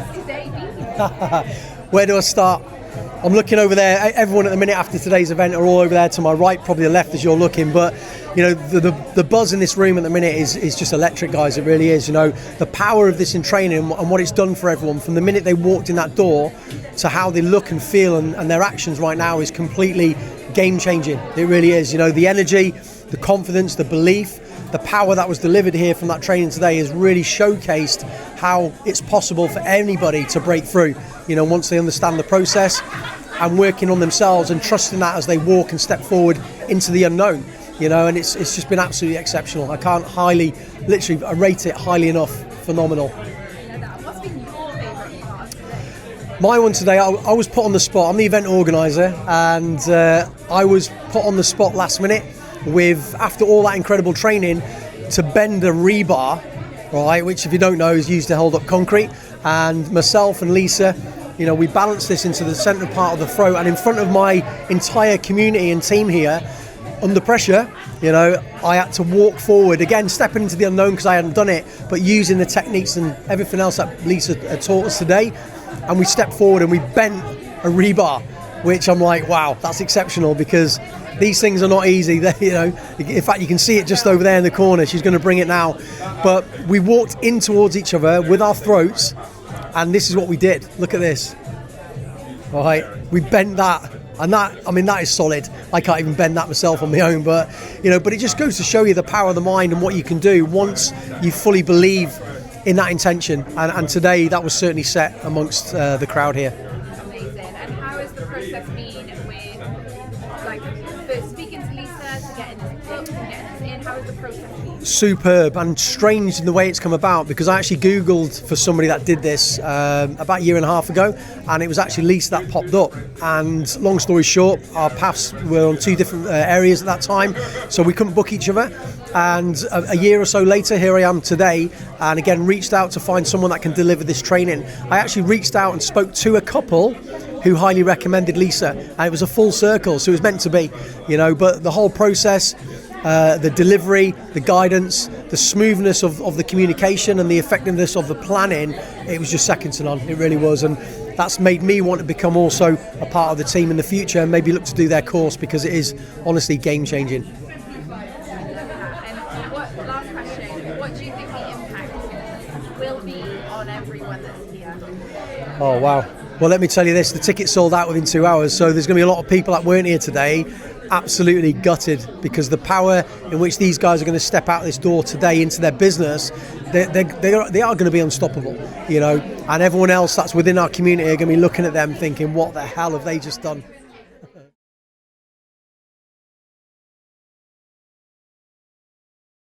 has today been? Where do I start? I'm looking over there. Everyone at the minute after today's event are all over there to my right, probably the left as you're looking. But you know, the buzz in this room at the minute is just electric, guys. It really is. You know, the power of this in training and what it's done for everyone from the minute they walked in that door to how they look and feel and their actions right now is completely game changing. It really is. You know, the energy, the confidence, the belief, the power that was delivered here from that training today has really showcased how it's possible for anybody to break through, you know, once they understand the process and working on themselves and trusting that as they walk and step forward into the unknown, you know, and it's just been absolutely exceptional. I can't literally rate it highly enough. Phenomenal. What's been your favourite part today? My one today, I was put on the spot. I'm the event organiser, and I was put on the spot last minute with, after all that incredible training, to bend a rebar, right, which if you don't know is used to hold up concrete. And myself and Lisa, you know, we balanced this into the centre part of the throat, and in front of my entire community and team here, under pressure, you know, I had to walk forward again, stepping into the unknown because I hadn't done it, but using the techniques and everything else that Lisa taught us today. And we stepped forward and we bent a rebar, which I'm like, wow, that's exceptional, because these things are not easy. You know, in fact, you can see it just over there in the corner. She's going to bring it now. But we walked in towards each other with our throats, and this is what we did. Look at this. All right, we bent that, and that, I mean, that is solid. I can't even bend that myself on my own, but you know, but it just goes to show you the power of the mind and what you can do once you fully believe in that intention. And today, that was certainly set amongst the crowd here. Amazing. And how has the process been with, like, first speaking to Lisa, to getting this booked and getting this in? How has the process been? Superb and strange in the way it's come about, because I actually Googled for somebody that did this about a year and a half ago, and it was actually Lisa that popped up. And long story short, our paths were on two different areas at that time, so we couldn't book each other. And a year or so later, here I am today, and again reached out to find someone that can deliver this training. I actually reached out and spoke to a couple who highly recommended Lisa, and it was a full circle, so it was meant to be, you know. But the whole process, the delivery, the guidance, the smoothness of the communication and the effectiveness of the planning, it was just second to none. It really was, and that's made me want to become also a part of the team in the future and maybe look to do their course, because it is honestly game changing. Last question, what do you think the impact will be on everyone that's here? Oh wow. Well, let me tell you this, the tickets sold out within 2 hours, so there's going to be a lot of people that weren't here today absolutely gutted, because the power in which these guys are going to step out this door today into their business, they are going to be unstoppable, you know, and everyone else that's within our community are going to be looking at them thinking, what the hell have they just done?